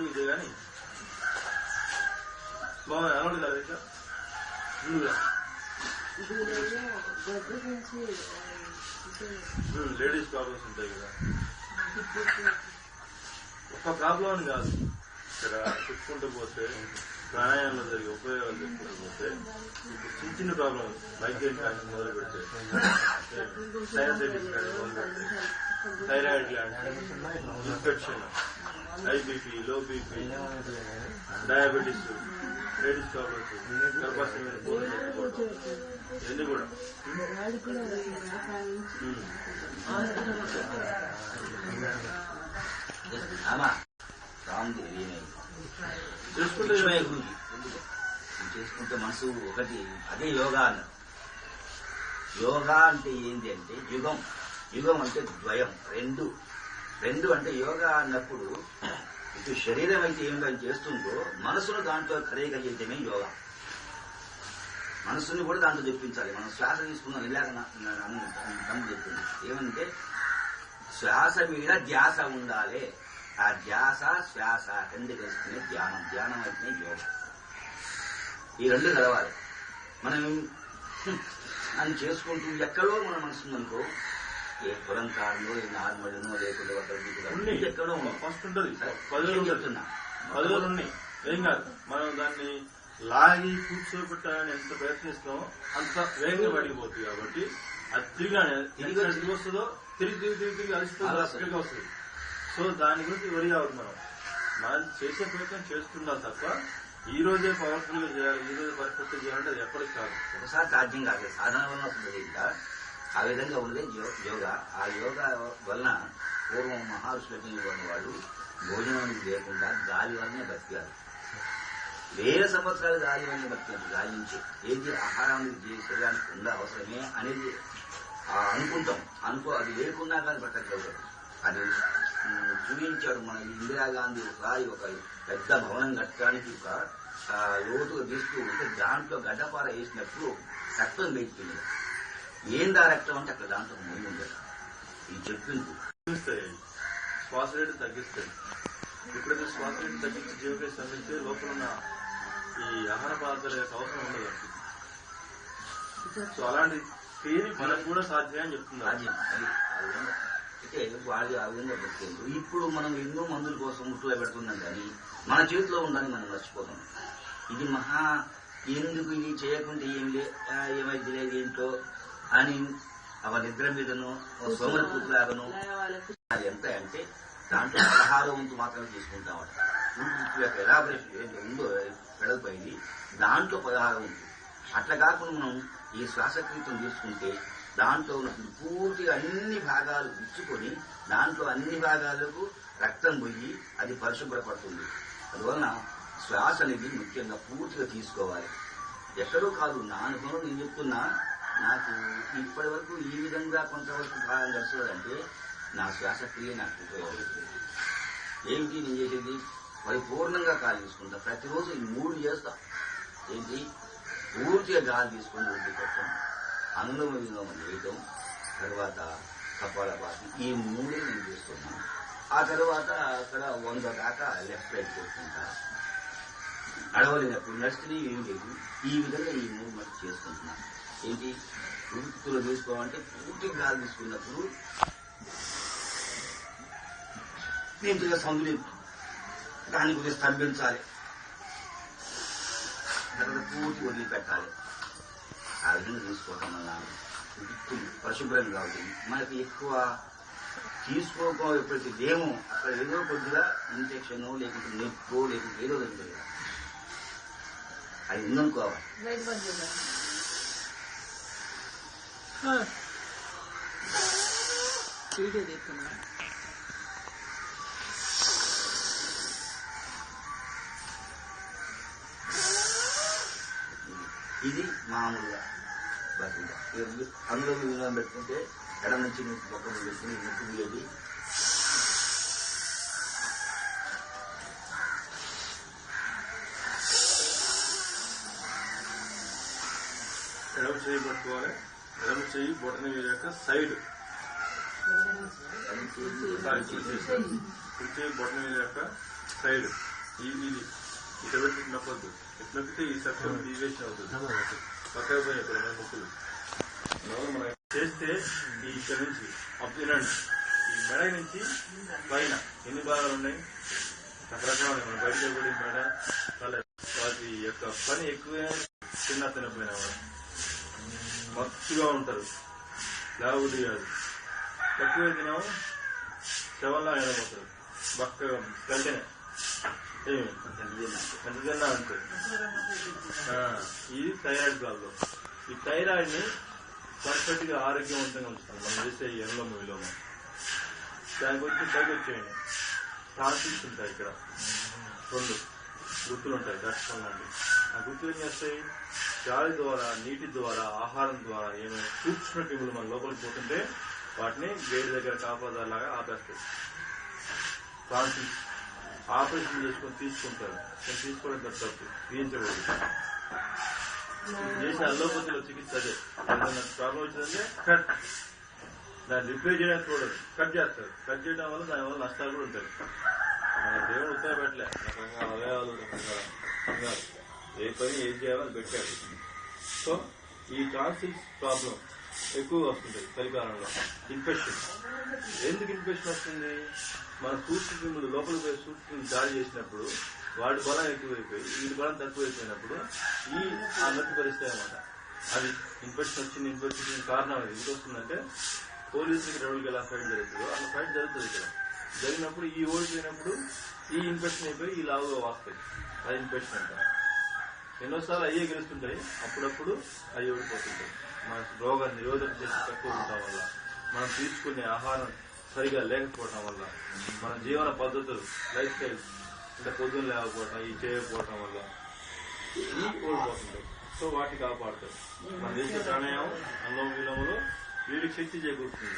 ఇదే కానీ బాగుంది అలవాటు కదా ఇంకా లేడీస్ ప్రాబ్లమ్స్ ఉంటాయి కదా ఒక్క ప్రాబ్లం అని కాదు ఇక్కడ చెప్పుకుంటూ పోతే ప్రాణాయామంలో జరిగే ఉపయోగాలు చెప్పుకుంటూ పోతే ఇప్పుడు చిన్న చిన్న ప్రాబ్లం మైగ్రేన్ కానీ మొదలు పెడితే సైనసైటిస్ కానీ మొదలు పెడితే thyroid gland infection high BP low BP diabetes ladies problems గర్భాశయమైన పూర్వం చెప్పుకోవడం ఇవన్నీ కూడా చేసుకుంటే మనసు ఒకటి అదే యోగా అన్నారు. యోగా అంటే ఏంటి అంటే యుగం, యుగం అంటే ద్వయం, రెండు అంటే యోగా అన్నప్పుడు ఇటు శరీరం అయితే ఏమిటని చేస్తుందో మనసును దాంట్లో కలయికజేయటమే యోగా. మనసుని కూడా దాంట్లో తెప్పించాలి. మనం శ్వాస తీసుకున్నాం ఇలాగ చెప్తుంది ఏమంటే శ్వాస మీద ధ్యాస ఉండాలి. ఆ ధ్యాస శ్వాస రెండు కలుసుకునే ధ్యానం, ధ్యానం అయితే యోగా. ఈ రెండు కలవాలి. మనం అని చేసుకుంటూ ఎక్కడో మన మనసు ఉందనుకో, ఏ పొలం కాడనో ఏ నార్మల్నో లేకుండా ఎక్కడో ఫస్ట్ ఉంటుంది 10 రోజులు చెప్తున్నా 10 రోజులు ఉన్నాయి ఏం కాదు. మనం దాన్ని లాగి కూర్చోబెట్టాలని ఎంత ప్రయత్నిస్తామో అంత వేగంగా పడిపోతుంది. కాబట్టి అది తిరిగి వస్తుందో తిరిగి అలిసిపోతుంది వస్తుంది. సో దాని గురించి వరి కావద్దు. మనం చేసే ప్రయత్నం చేస్తున్నాం తప్ప ఈ రోజే పవర్ఫుల్ గా చేయాలి, ఈ రోజు పర్ఫెక్ట్ చేయాలంటే అది ఎప్పటికి కాదు. ఒకసారి సాధ్యం కాదు, సాధన వల్ల వస్తుంది. ఇంకా ఆ విధంగా ఉండేది యోగా. ఆ యోగా వలన పూర్వం మహర్షులకి వాళ్ళు భోజనం లేకుండా గాలి వల్లనే బతికారు. వేల సంవత్సరాలు గాలి వల్లనే బతికారు. గాలి నుంచి ఏది ఆహారానికి శరీరానికి ఉందా అవసరమే అనేది అనుకుంటాం. అది లేకుండా కానీ బతకలేదు. అది చూపించాడు మన ఇందిరాగాంధీ. ఒకసారి ఒక పెద్ద భవనం కట్టడానికి ఒక లోతుగా తీస్తూ ఉంటే దాంట్లో గడ్డపార వేసినప్పుడు రక్తం పెంచుతుంది. ఏందా రక్తం అంటే అక్కడ దాంట్లో ముందు ఉండదు. ఇది చెప్పింది శ్వాస రేటు తగ్గిస్తాయి. ఎప్పుడైతే శ్వాస రేటు తగ్గించి జీవకే సంబంధించి లోపల ఉన్న ఈ ఆహార పదార్థాల యొక్క అవసరం ఉండదు. సో అలాంటి క్రియని మనకు కూడా సాధ్యం అని చెప్తున్నారు. అయితే వాళ్ళు ఆ విధంగా బతికేందు. ఇప్పుడు మనం ఎన్నో మందుల కోసం ముట్టుగా పెడుతున్నాం కానీ మన చేతిలో ఉందని మనం మర్చిపోతాం. ఇది ఎందుకు ఇది చేయకుంటే ఏమైతే లేదు ఏంటో అని అవన్న నిద్ర మీదను సోమరిపులాగను అది ఎంత అంటే దాంట్లో 16 వంతు మాత్రమే తీసుకుంటామట. ఊపిరి యొక్క ఎలాబరేషన్ ఏంటో ఉందో పెడపోయింది దాంట్లో 16 వంతు. అట్లా కాకుండా మనం ఈ శ్వాసక్రియను తీసుకుంటే దాంట్లో ఉన్నటువంటి పూర్తిగా అన్ని భాగాలు ఇచ్చుకొని దాంట్లో అన్ని భాగాలకు రక్తం పోయి అది పరిశుభ్రపడుతుంది. అందువలన శ్వాస అనేది ముఖ్యంగా పూర్తిగా తీసుకోవాలి. ఎక్కడో కాదు, నా అనుభవం నేను చెప్తున్నా. నాకు ఇప్పటి వరకు ఈ విధంగా కొంతవరకు భాగం గడిచేదంటే నా శ్వాసక్రియ నాకు ఉపయోగపడుతుంది. ఏమిటి నేను చేసేది? పరిపూర్ణంగా గాలి తీసుకుంటా. ప్రతిరోజు ఈ 3 చేస్తా. ఏంటి? పూర్తిగా గాలి తీసుకొని ఒడ్డు పెట్టడం, అనులోమ విలోమం చేయటం, తర్వాత కపాలభాతి, ఈ 3 నేను చేస్తున్నాను. ఆ తర్వాత అక్కడ 100 దాకా లెఫ్ట్ రైట్ చేసుకుంటా. అడవలేనప్పుడు నడుచుకుని ఏం లేదు. ఈ విధంగా ఈ 3 మట్టి చేసుకుంటున్నాను. ఏంటి? ఉడుకులో తీసుకోవాలంటే పూర్తిగా గాలి తీసుకున్నప్పుడు దీంతో సందులు దాన్ని కొద్దిగా స్తంభించాలి. తర్వాత పూర్తి వదిలిపెట్టాలి. ఆ విధంగా తీసుకోవటం వల్ల పరిశుభ్రంగా ఉంటుంది. మనకి ఎక్కువ తీసుకోక ఎప్పుడైతే లేమో అక్కడ ఏదో కొద్దిగా ఇన్ఫెక్షన్ లేకుంటే నొప్పో లేకుంటే ఏదో ఉంటుంది. అది ఉందనుకోవాలి. ఇది మామూలుగా బతుకుగా అందులో విధానం పెట్టుకుంటే ఎడం నుంచి మొక్క పెట్టుకుని ముక్కు పోయేది. ఎడమ చేయి పట్టుకోవాలి. ఎడమ చేయి బొటన యొక్క సైడ్ కుడి బొట్టన యొక్క సైడ్ ఇది ఇట్లా పెట్టి నొప్పొద్దు. ఇట్లా నొక్కితే ఈ సర్కిల్ డీవియేషన్ అవుతుంది. పక్కకు పోయి ఇక్కడ ముక్కులు మనం చేస్తే ఈ ఇక్కడ నుంచి వినండి, ఈ మెడ నుంచి పైన ఎన్ని భాగాలు ఉన్నాయి, రకరకాల మన బయట కూడా మెడ తల, వాటి యొక్క పని ఎక్కువ చిన్న తినపోయిన వాడు మత్తుగా ఉంటారు, లావుడి కాదు. తక్కువ తినాము శవంలా అయిపోతారు, బక్కగా గంటనే ఎంత తిన్నా అంతే. ఇది థైరాయిడ్ ప్రాబ్లం. ఈ థైరాయిడ్ ని పర్ఫెక్ట్ గా ఆరోగ్యవంతంగా ఉంచుతాం మనం చేసే ఈ ఎన్లోమ విలోమ. దానికి వచ్చి పైకి వచ్చేయండి, టాన్సిల్స్ ఉంటాయి. ఇక్కడ 2 గుర్తులు ఉంటాయి, దర్శనం లాంటివి. ఆ గుర్తులు ఏం చేస్తాయి, గాలి ద్వారా, నీటి ద్వారా, ఆహారం ద్వారా ఏమైనా సూక్ష్మ క్రిములు మన లోపలికి పోతుంటే వాటిని గేటు దగ్గర కాపాదాలాగా ఆపేస్తాయి. టాన్సిల్స్ ఆపరేషన్ చేసుకొని తీసుకుంటారు, నేను తీసుకోవడం తప్పదు, తీయించకూడదు. చేసే అల్లోపతిలో చికిత్స అదే. ఏదైనా ప్రాబ్లం వచ్చిందంటే కట్, దాన్ని రిపేర్ చేయడానికి కూడా కట్ చేస్తారు. కట్ చేయడం వల్ల దానివల్ల నష్టాలు కూడా ఉంటాయి. మన దేవుడు ఉత్తర పెట్టలే, రకరకాల అవయవాలు, రకరకాల ఏ పని ఏం చేయాలో అది పెట్టారు. సో ఈ టాన్సిల్స్ ప్రాబ్లం ఎక్కువగా వస్తుంటాయి చలికాలంలో. ఇన్ఫెక్షన్, ఎందుకు ఇన్ఫెక్షన్ వస్తుంది, మన సూక్ష్మక్రిములు లోపలికి పోయి సూక్ష్మక్రిములు దాడి చేసినప్పుడు వాటి బలం ఎక్కువైపోయి వీటి బలం తక్కువైపోయినప్పుడు ఈ నొప్పి పరిస్థితి అనమాట. అది ఇన్ఫెక్షన్ వచ్చింది. ఇన్ఫెక్షన్ కారణం అది ఎందుకు వస్తుందంటే, పోలీసులకి రెవెల్కి ఎలా ఫైట్ జరుగుతుందో అలా ఫైట్ జరుగుతుంది. ఇక్కడ జరిగినప్పుడు ఈ ఓడిపోయినప్పుడు ఈ ఇన్ఫెక్షన్ అయిపోయి ఈ లావుగా వస్తాయి. అది ఇన్ఫెక్షన్ అంటారు. ఎన్నోసార్లు అయ్యే గెలుస్తుంటాయి, అప్పుడప్పుడు అయ్యి ఓడిపోతుంటాయి. మన రోగ నిరోధక శక్తి తక్కువ ఉండటం వల్ల, మనం తీసుకునే ఆహారం సరిగా లేకపోవటం వల్ల, మన జీవన పద్ధతులు, లైఫ్ స్టైల్ అంటే పొద్దున్న లేకపోవటం, ఈ చేయకపోవటం వల్ల ఈ ఓడిపోతుంటాయి. సో వాటిని కాపాడుతారు. మన చేసే ప్రాణాయామం, అల్లోమ విలోమలో వీడికి శక్తి చేకూరుతుంది.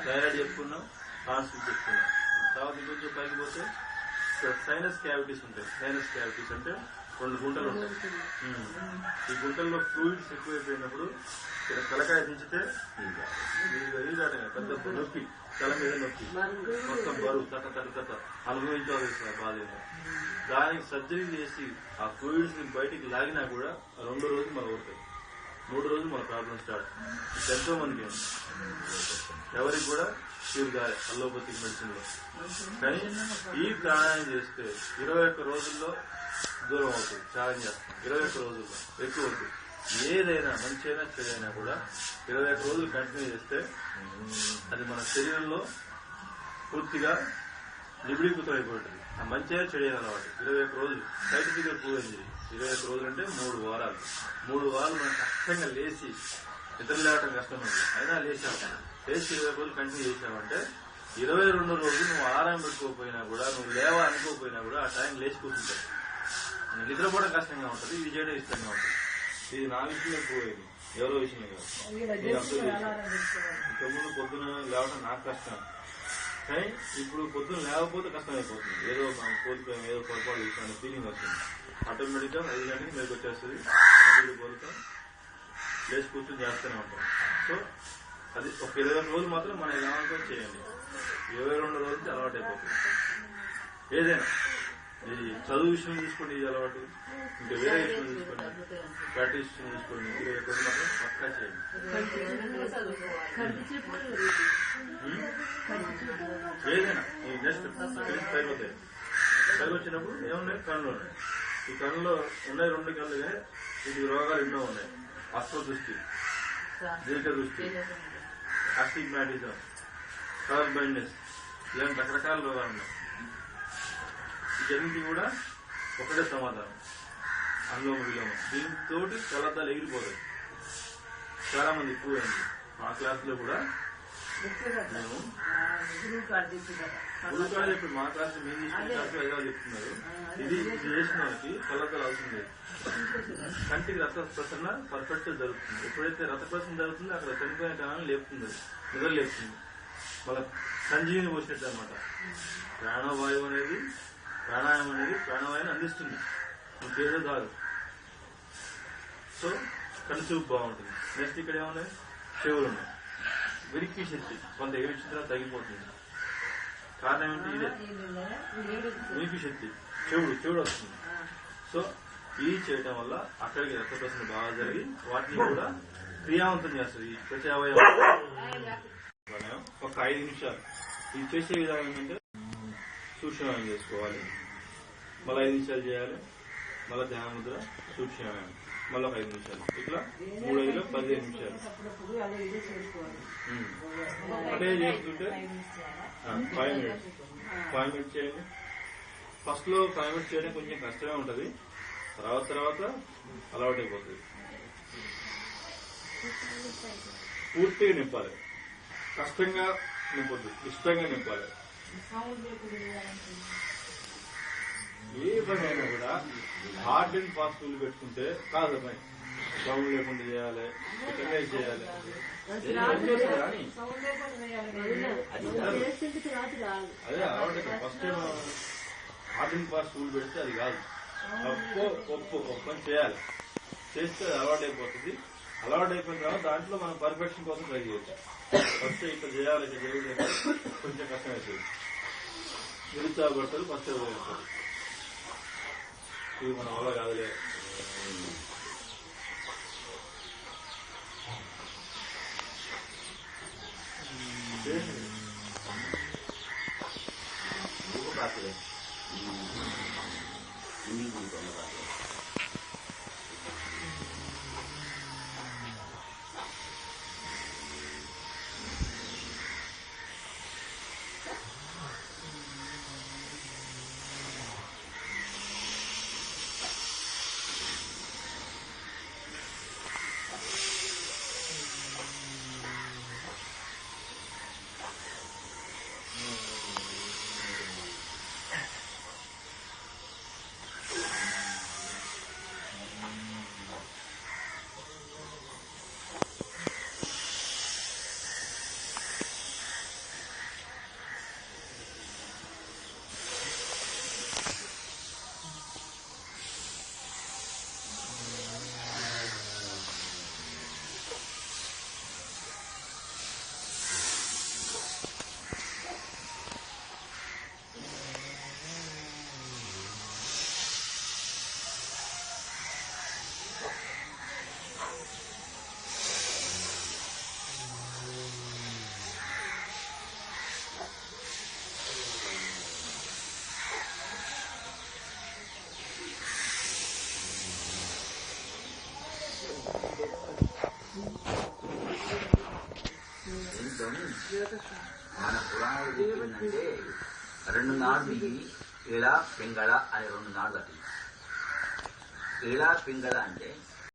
థైరాయిడ్ చెప్పుకున్నాం, టాన్సిల్స్ చెప్పుకున్నాం. తర్వాత ఇంకొంచెం పైకి పోతే సైనస్ క్యావిటీస్ ఉంటాయి. సైనస్ క్యావిటీస్ అంటే 2 గుంటలు ఉంటాయి. ఈ గుంటల్లో ఫ్లూయిడ్స్ ఎక్కువైపోయినప్పుడు ఇక్కడ తలకాయ దించితే పెద్ద నొప్పి, తల మీద నొప్పి, మొత్తం బరువు తట అనుభవించాలి బాధ. దానికి సర్జరీ చేసి ఆ ఫ్లూయిడ్స్ ని బయటికి లాగినా కూడా 2 రోజులు మన ఊరుతాయి, 3 రోజులు మన ప్రాబ్లం స్టార్ట్. ఎంతో మందికి ఎవరికి కూడా క్యూర్ కాలే అల్లోపతిక్ మెడిసిన్ లో. కానీ ఈ ప్రాణాయామం చేస్తే 21 రోజుల్లో దూరం అవుతుంది. ఛాలెంజ్ చేస్తాం 21 రోజుల్లో ఎక్కువ అవుతుంది. ఏదైనా మంచి అయినా చెడైనా కూడా 21 రోజులు కంటిన్యూ చేస్తే అది మన శరీరంలో పూర్తిగా నిబిడీకృతం అయిపోతుంది. ఆ మంచి అయినా చెడైన అలవాటు 21 రోజులు సైంటిఫిక్ గా ప్రూవ్ అయింది. 21 రోజులు అంటే 3 వారాలు. 3 వారాలు మనం కష్టంగా లేచి నిద్ర లేవటం కష్టం ఉంది, అయినా లేచాము. లేచి 20 రోజులు కంటిన్యూ చేసామంటే 22 రోజులు నువ్వు ఆరాం పెట్టుకోకపోయినా కూడా, నువ్వు లేవా అనుకోకపోయినా కూడా ఆ టైం లేచి కూర్చుంటావు. నిద్రపోవడం కష్టంగా ఉంటుంది, ఇది చేయడం ఇష్టంగా ఉంటుంది. ఇది నా విషయంలో పోయింది, ఎవరో విషయంలో కాదు. ఇంతకుముందు పొద్దున లేవడం నాకు కష్టం, కానీ ఇప్పుడు పొద్దున లేకపోతే కష్టం అయిపోతుంది. ఏదో మనం కోల్పోయాం, ఏదో పొరపాటు చేసిన ఫీలింగ్ వస్తుంది. ఆటోమేటిక్ గా 5 గంటలకి మీకు వచ్చేస్తుంది. అప్పుడు కోరుతాం, లేచి కూర్చొని చేస్తూనే ఉంటాం. సో అది ఒక 21 రోజులు మాత్రం మనం ఎలా అనుకోని చేయండి. 22 రోజులకి అలవాటు అయిపోతుంది. ఏదైనా ఇది చదువు విషయం తీసుకోండి, ఇది అలవాటు. ఇంకా వేరే విషయం తీసుకోండి, ప్రాక్టీస్ విషయం తీసుకోండి. 21 రోజులు మాత్రం పక్కా చేయండి. ఏదైనా ఈ నెక్స్ట్ పైకి వస్తాయి. పైకి వచ్చినప్పుడు ఏమున్నాయి, కళ్ళు ఉన్నాయి. ఈ కళ్ళలో ఉన్నాయి 2 కళ్ళు, కానీ వీటికి రోగాలు ఎన్నో ఉన్నాయి. అస్వదృష్టి, దీర్ఘ దృష్టి, అస్టిగ్మాటిజం, కలర్ బ్లైండ్నెస్, ఇలాంటి రకరకాల రోగాలు ఉన్నాయి. ఇవన్నీ కూడా ఒకటే సమాధానం, అల్లోమ విలోమం. దీంతో కళ్ళద్దాలు ఎగిరిపోతాయి. చాలా మంది ఎక్కువైంది. మా క్లాస్ లో కూడా మేము గురుకాడు ఇప్పుడు మా క్లాస్ మేము తీసుకునే క్లాస్ ఐదో చెప్తున్నారు. ఇది చేసిన వాళ్ళకి కళ్ళద్దాలు అవసరం లేదు. కంటికి రక్త ప్రసరణ పర్ఫెక్ట్ జరుగుతుంది. ఎప్పుడైతే రక్త ప్రసరణ జరుగుతుందో అక్కడ చనిపోయిన కాలాన్ని లేపుతుంది, నిద్ర లేపుతుంది. వాళ్ళ సంజీవిని పోసినట్టు అనమాట. ప్రాణవాయువు అనేది, ప్రాణాయామం అనేది ప్రాణవాయువుని అందిస్తుంది, ఇంకేదో కాదు. సో కళ్ళు చూపు బాగుంటుంది. నెక్స్ట్ ఇక్కడ ఏమున్నాయి, చెవులు ఉన్నాయి. విరికి శక్తి కొంత ఎగిరించిన తర్వాత తగ్గిపోతుంది. కారణం ఏంటి? ఇదే నీకు శక్తి, చెవుడు వస్తుంది. సో ఇది చేయటం వల్ల అక్కడికి రక్త ప్రసరణ బాగా జరిగి వాటిని కూడా క్రియావంతం చేస్తుంది. ఈ ప్రతి అవయవం ఒక 5 నిమిషాలు ఇది చేసే విధానం ఏంటంటే సూక్ష్మవ్యాయామం చేసుకోవాలి, మళ్ళీ 5 నిమిషాలు చేయాలి, మళ్ళీ ధ్యాన ముద్ర, సూక్ష్మవ్యాయామం, మళ్ళీ ఒక 5 నిమిషాలు, ఇట్లా 3 5 15 నిమిషాలు అంటే చేస్తుంటే 5 మినిట్స్ చేయండి. ఫస్ట్ లో 5 మినిట్స్ చేయడం కొంచెం కష్టమే ఉంటది, తర్వాత అలవాటు అయిపోతుంది. పూర్తిగా నింపాలి, కష్టంగా నింపొద్దు, ఇష్టంగా నింపాలి. ఏ పని అయినా కూడా హార్డ్ అండ్ ఫాస్ట్ రూల్ పెట్టుకుంటే కాదు పని. సౌండ్ లేకుండా చేయాలి, ఎక్సర్సైజ్ చేయాలి. అదే అలవాటు. First time hard and fast rule పెడితే అది కాదు. ఒప్పు పని చేయాలి, చేస్తే అలవాటు అయిపోతుంది. అలవాటు అయిపోయిన తర్వాత దాంట్లో మనం పర్ఫెక్షన్ కోసం ట్రై చేయొచ్చు. ఫస్ట్ ఇట్లా చేయాలి, ఇట్లా చేయలేదు కొంచెం కష్టమవుతుంది, నిరుత్సాహపడతారు, ఫస్ట్ చేస్తారు. ఇది మన వల్ల కాదులే. మన పురాణాలు చెప్పిందంటే 2 నాడులు ఏళ పింగళ అని 2 నాడులు అటు. ఏళ పింగళ అంటే